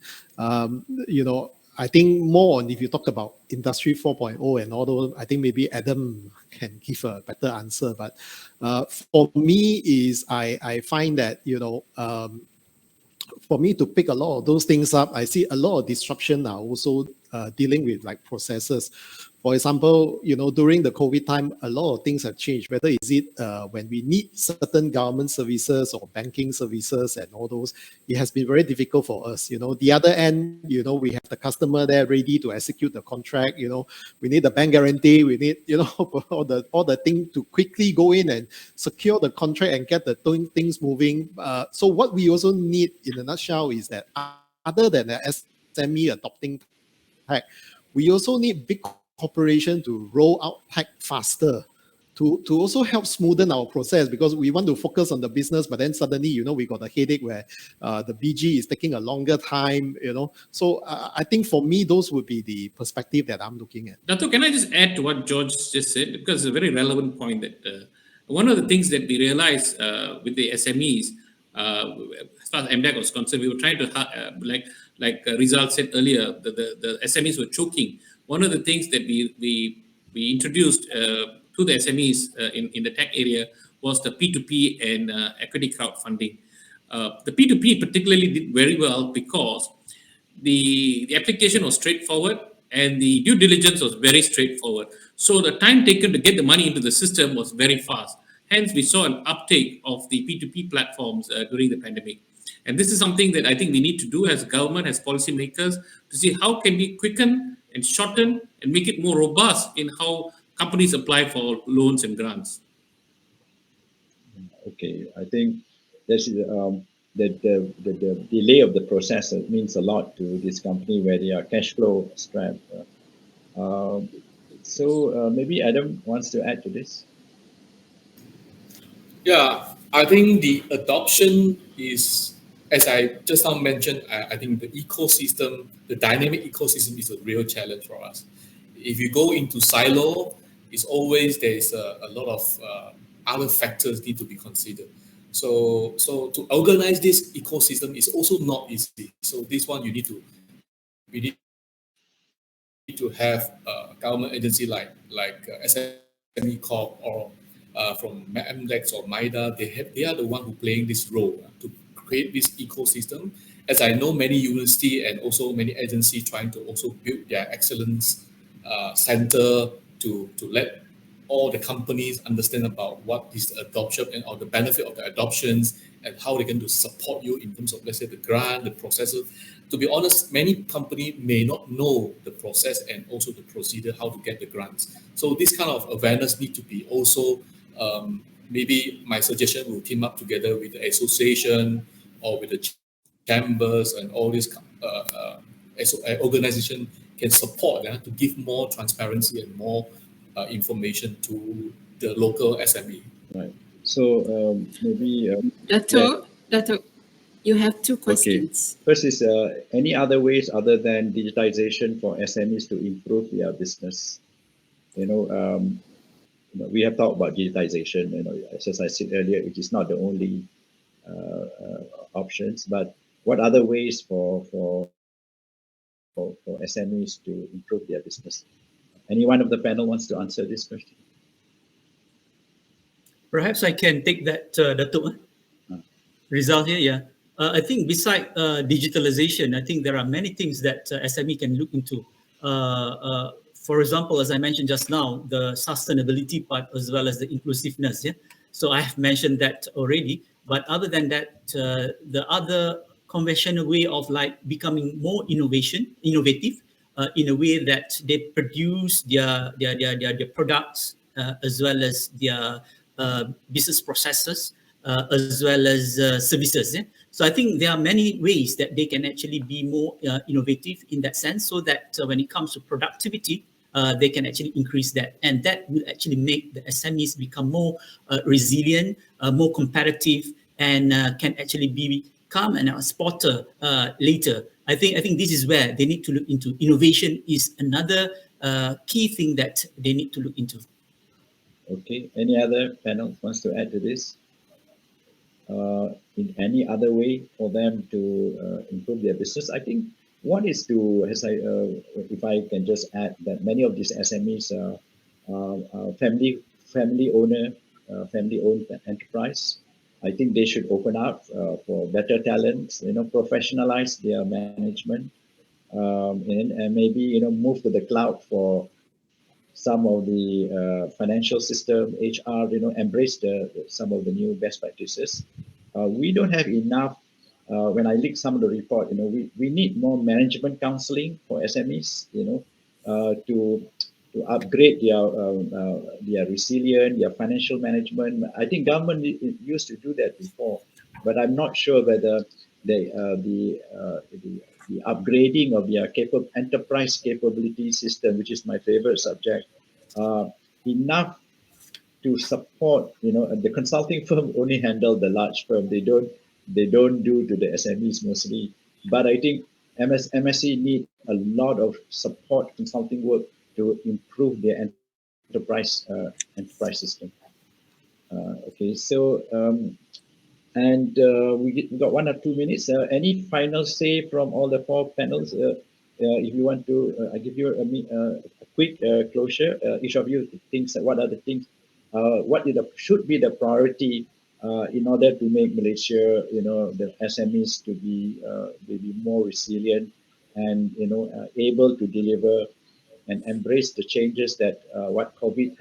I think more on, if you talk about Industry 4.0 and all those, I think maybe Adam can give a better answer. But for me is I find that, for me to pick a lot of those things up, I see a lot of disruption now also dealing with like processes. For example, during the COVID time, a lot of things have changed. Whether is it when we need certain government services or banking services and all those, it has been very difficult for us. The other end, we have the customer there ready to execute the contract. We need the bank guarantee. We need, all the thing to quickly go in and secure the contract and get the things moving. So what we also need, in a nutshell, is that other than the SME adopting tech, we also need big corporation to roll out tech faster. to also help smoothen our process, because we want to focus on the business, but then suddenly, we got a headache where the BG is taking a longer time, So I think for me, those would be the perspective that I'm looking at. Dato, can I just add to what George just said? Because it's a very relevant point that one of the things that we realized with the SMEs, as far as MDEC was concerned, we were trying to, like Rizal said earlier, the SMEs were choking. One of the things that we introduced to the SMEs in the tech area was the P2P and equity crowdfunding. The P2P particularly did very well because the application was straightforward and the due diligence was very straightforward. So the time taken to get the money into the system was very fast. Hence, we saw an uptake of the P2P platforms during the pandemic. And this is something that I think we need to do as a government, as policymakers, to see how can we quicken and shorten and make it more robust in how companies apply for loans and grants. Okay, I think that's the delay of the process means a lot to this company where they are cash flow strapped. So maybe Adam wants to add to this. Yeah, I think the adoption is, as I just now mentioned, I think the ecosystem, the dynamic ecosystem is a real challenge for us. If you go into silo, it's always there's a lot of other factors need to be considered. So to organize this ecosystem is also not easy. So this one we need to have a government agency like SME Corp or from MDEC or MIDA. They are the one who playing this role to create this ecosystem. As I know, many university and also many agencies trying to also build their excellence center to let all the companies understand about what is adoption and or the benefit of the adoptions and how they can to support you in terms of, let's say, the grant, the processes. To be honest, many companies may not know the process and also the procedure, how to get the grants. So this kind of awareness need to be also, maybe my suggestion will team up together with the association or with the chambers and all these organization can support to give more transparency and more information to the local SME. Right. So maybe Dato, you have two okay. questions. First is any other ways other than digitization for SMEs to improve their business? We have talked about digitization. As I said earlier, it is not the only options, but what other ways for SMEs to improve their business? Any one of the panel wants to answer this question? Perhaps I can take that, Datuk. Rizal here, yeah. I think beside digitalization, I think there are many things that SME can look into. For example, as I mentioned just now, the sustainability part as well as the inclusiveness. Yeah. So I have mentioned that already. But other than that, the other conventional way of like becoming more innovative in a way that they produce their products as well as their business processes as well as services. Yeah? So I think there are many ways that they can actually be more innovative in that sense, so that when it comes to productivity, they can actually increase that. And that will actually make the SMEs become more resilient, more competitive, and can actually become an exporter later. I think this is where they need to look into. Innovation is another key thing that they need to look into. Okay. Any other panel wants to add to this? In any other way for them to improve their business? I think one is to, if I can just add that many of these SMEs are family-owned enterprise. I think they should open up for better talents, professionalize their management, and maybe move to the cloud for some of the financial system, HR, embrace some of the new best practices. We don't have enough. When I look some of the report, we need more management counseling for SMEs, to upgrade their resilience, their financial management. I think government used to do that before, but I'm not sure whether the upgrading of their enterprise capability system, which is my favorite subject, enough to support, the consulting firm only handle the large firm. They don't do to the SMEs mostly. But I think MSC need a lot of support consulting work to improve their enterprise system. Okay, so we got 1 or 2 minutes. Any final say from all the four panels? If you want to, I give you a quick closure. Each of you thinks what are the things, should be the priority in order to make Malaysia, the SMEs to be maybe more resilient and able to deliver and embrace the changes that what COVID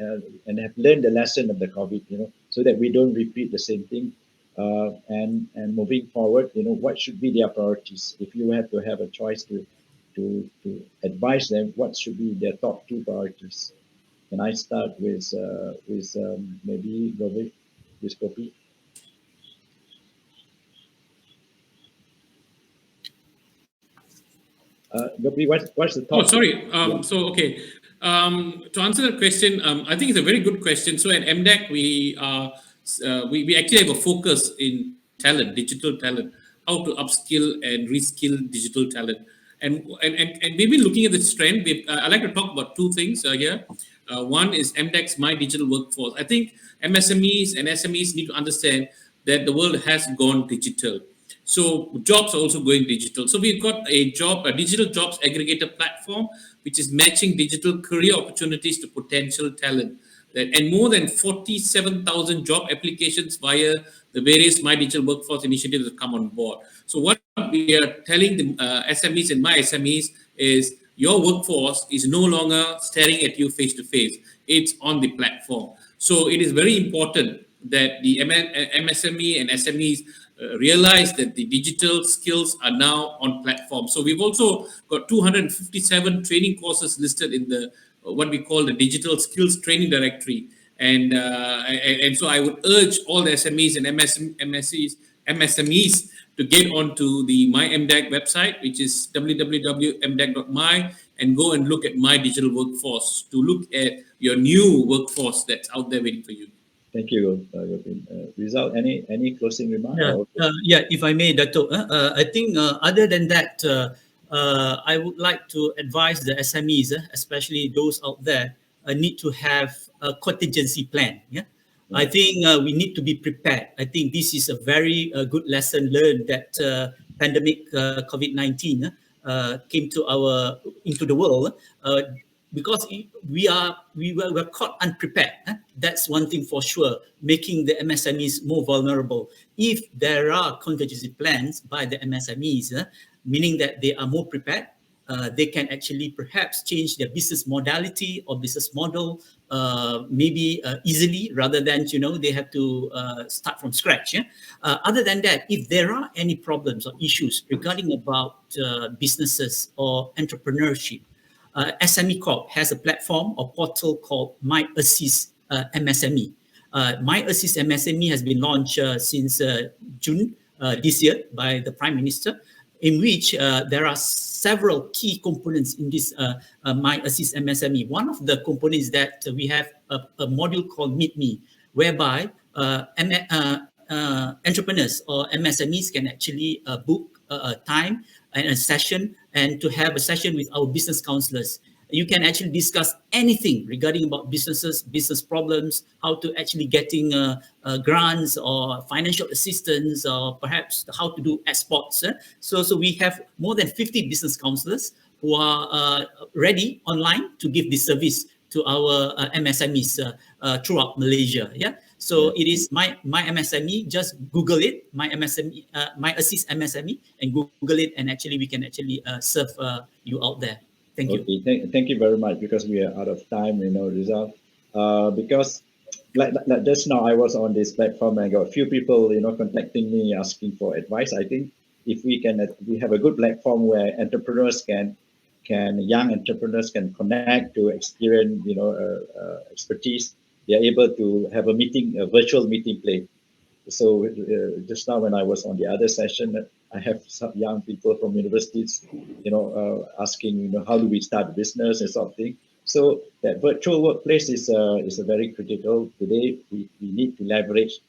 and have learned the lesson of the COVID, so that we don't repeat the same thing. And moving forward, what should be their priorities? If you have to have a choice to advise them, what should be their top two priorities? Can I start with maybe Gopi? With Gopi? Gopi, what's the top? Oh, sorry. So, okay. To answer that question, I think it's a very good question. So at MDEC, we actually have a focus in talent, digital talent, how to upskill and reskill digital talent. And we've been looking at this trend. I like to talk about two things here. One is MDEC's My Digital Workforce. I think MSMEs and SMEs need to understand that the world has gone digital. So jobs are also going digital. So we've got a digital jobs aggregator platform, which is matching digital career opportunities to potential talent. And more than 47,000 job applications via the various My Digital Workforce initiatives have come on board. So what we are telling the SMEs and my SMEs is your workforce is no longer staring at you face to face. It's on the platform. So it is very important that the MSME and SMEs realize that the digital skills are now on platform. So we've also got 257 training courses listed in the what we call the digital skills training directory. And so I would urge all the SMEs and MSMEs to get onto the My MDEC website, which is www.mdec.my, and go and look at My Digital Workforce to look at your new workforce that's out there waiting for you. Thank you, Gopi. Rizal, any closing remarks? Yeah, if I may, Datuk, I think other than that, I would like to advise the SMEs, especially those out there, need to have a contingency plan. Yeah, I think we need to be prepared. I think this is a very good lesson learned that pandemic COVID-19 came into the world. Because we were caught unprepared. That's one thing for sure, making the MSMEs more vulnerable. If there are contingency plans by the MSMEs, meaning that they are more prepared, they can actually perhaps change their business modality or business model maybe easily, rather than they have to start from scratch. Yeah? Other than that, if there are any problems or issues regarding about businesses or entrepreneurship, SME Corp has a platform or portal called My Assist MSME. My Assist MSME has been launched since June this year by the Prime Minister, in which there are several key components in this My Assist MSME. One of the components is that we have a module called Meet Me, whereby entrepreneurs or MSMEs can actually book a time and a session, and to have a session with our business counselors. You can actually discuss anything regarding about businesses, business problems, how to actually getting grants or financial assistance, or perhaps how to do exports. So we have more than 50 business counselors who are ready online to give this service to our MSMEs throughout Malaysia. Yeah. So it is my MSME. Just Google it, my MSME, My Assist MSME, and Google it, and actually we can actually serve you out there. Thank you. Okay, thank you very much, because we are out of time, Rizal. Because like just now I was on this platform and I got a few people, contacting me asking for advice. I think if we have a good platform where entrepreneurs young entrepreneurs can connect to experience, expertise. They are able to have a virtual meeting place. So just now when I was on the other session, I have some young people from universities, asking, how do we start a business and something. So that virtual workplace is a very critical. Today, we need to leverage,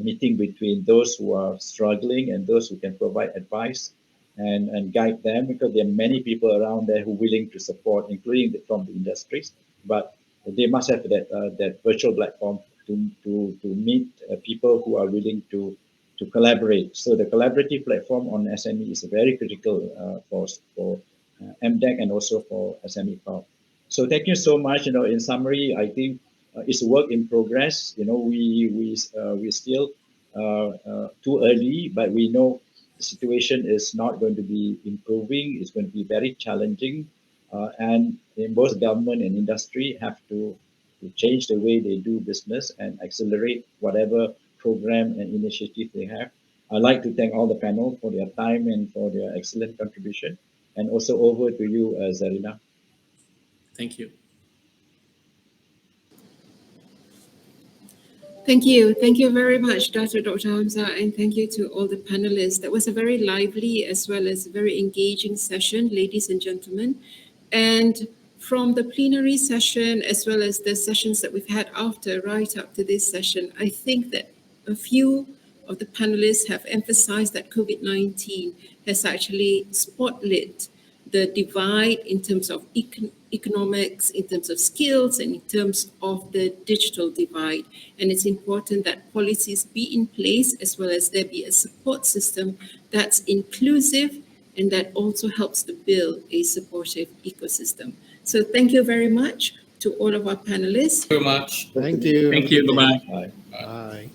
meeting between those who are struggling and those who can provide advice and guide them, because there are many people around there who are willing to support, including from the industries. But they must have that virtual platform to meet people who are willing to collaborate. So the collaborative platform on SME is very critical for MDEC and also for SME Corp. So thank you so much. In summary, I think it's a work in progress. We still too early, but we know the situation is not going to be improving. It's going to be very challenging, and in both government and industry have to change the way they do business and accelerate whatever program and initiative they have. I'd like to thank all the panel for their time and for their excellent contribution. And also over to you, Zarina. Thank you. Thank you. Thank you very much, Dr. Hamzah, and thank you to all the panelists. That was a very lively as well as very engaging session, ladies and gentlemen. And from the plenary session, as well as the sessions that we've had after, right up to this session, I think that a few of the panelists have emphasized that COVID-19 has actually spotlit the divide in terms of economics, in terms of skills, and in terms of the digital divide. And it's important that policies be in place, as well as there be a support system that's inclusive and that also helps to build a supportive ecosystem. So thank you very much to all of our panelists. Very much. Thank you. Thank you. Bye-bye. Bye. Bye.